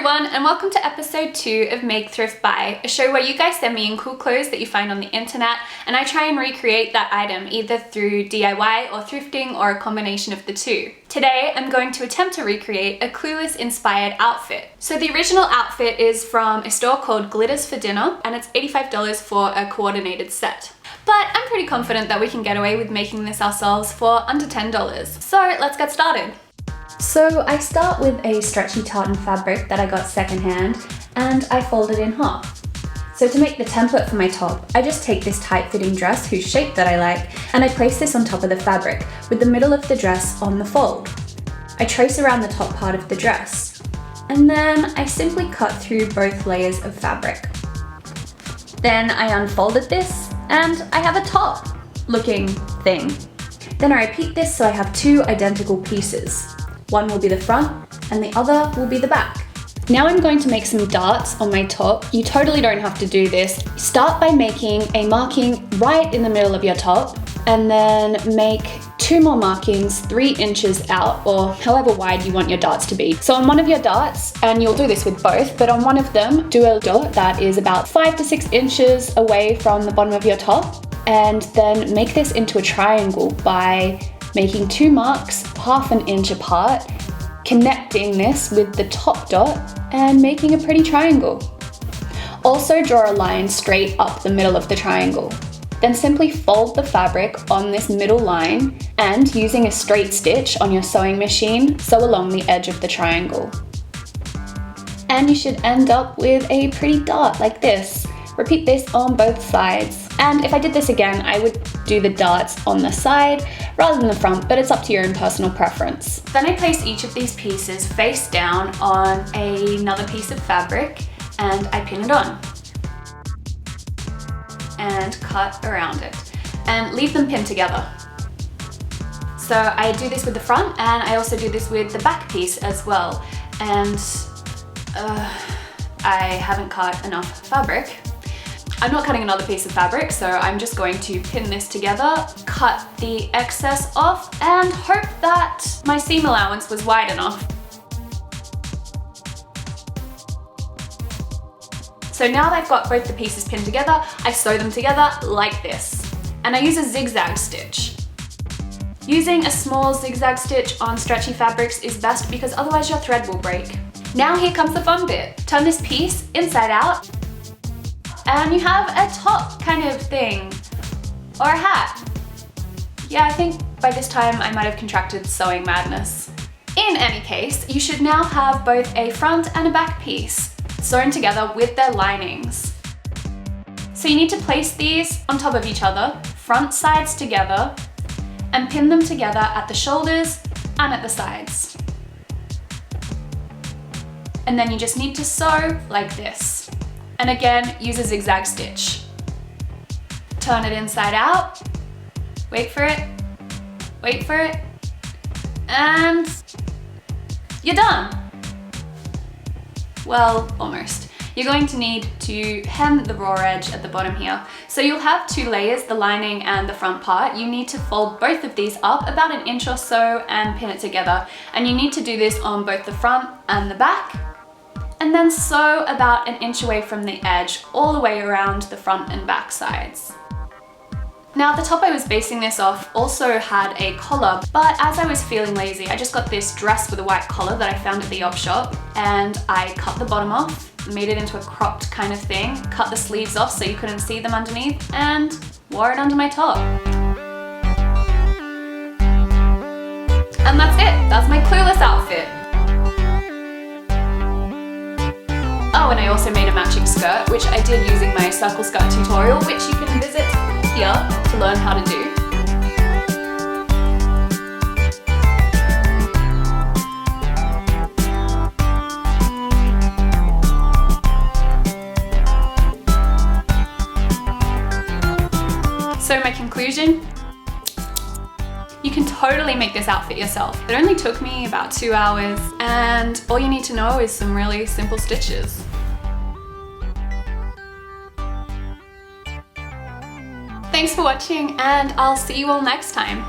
everyone, and welcome to episode 2 of Make Thrift Buy, a show where you guys send me in cool clothes that you find on the internet and I try and recreate that item either through DIY or thrifting or a combination of the two. Today I'm going to attempt to recreate a clueless-inspired outfit. So the original outfit is from a store called Glitters for Dinner and it's $85 for a coordinated set. But I'm pretty confident that we can get away with making this ourselves for under $10. So let's get started. So I start with a stretchy tartan fabric that I got secondhand and I fold it in half. So to make the template for my top, I just take this tight-fitting dress whose shape that I like and I place this on top of the fabric with the middle of the dress on the fold. I trace around the top part of the dress and then I simply cut through both layers of fabric. Then I unfolded this and I have a top looking thing. Then I repeat this so I have two identical pieces. One will be the front and the other will be the back. Now I'm going to make some darts on my top. You totally don't have to do this. Start by making a marking right in the middle of your top and then make two more markings 3 inches out or however wide you want your darts to be. So on one of your darts, and you'll do this with both, but on one of them, do a dot that is about 5 to 6 inches away from the bottom of your top and then make this into a triangle by making 2 marks 1/2 inch apart, connecting this with the top dot and making a pretty triangle. Also draw a line straight up the middle of the triangle. Then simply fold the fabric on this middle line and using a straight stitch on your sewing machine, sew along the edge of the triangle. And you should end up with a pretty dart like this. Repeat this on both sides. And if I did this again, I would do the darts on the side rather than the front, but it's up to your own personal preference. Then I place each of these pieces face down on another piece of fabric and I pin it on. And cut around it. And leave them pinned together. So I do this with the front and I also do this with the back piece as well. And I haven't cut enough fabric. I'm not cutting another piece of fabric, so I'm just going to pin this together, cut the excess off, and hope that my seam allowance was wide enough. So now that I've got both the pieces pinned together, I sew them together like this. And I use a zigzag stitch. Using a small zigzag stitch on stretchy fabrics is best because otherwise your thread will break. Now here comes the fun bit. Turn this piece inside out, and you have a top kind of thing, or a hat. Yeah, I think by this time I might have contracted sewing madness. In any case, you should now have both a front and a back piece sewn together with their linings. So you need to place these on top of each other, front sides together, and pin them together at the shoulders and at the sides. And then you just need to sew like this. And again, use a zigzag stitch. Turn it inside out, wait for it, and you're done. Well, almost. You're going to need to hem the raw edge at the bottom here. So you'll have 2 layers, the lining and the front part. You need to fold both of these up about 1 inch or so and pin it together. And you need to do this on both the front and the back. And then sew about 1 inch away from the edge, all the way around the front and back sides. Now the top I was basing this off also had a collar, but as I was feeling lazy, I just got this dress with a white collar that I found at the op shop, and I cut the bottom off, made it into a cropped kind of thing, cut the sleeves off so you couldn't see them underneath, and wore it under my top. And that's it, that's my clueless outfit. Oh, and I also made a matching skirt, which I did using my circle skirt tutorial, which you can visit here to learn how to do. So my conclusion, you can totally make this outfit yourself. It only took me about 2 hours and all you need to know is some really simple stitches. Thanks for watching and I'll see you all next time.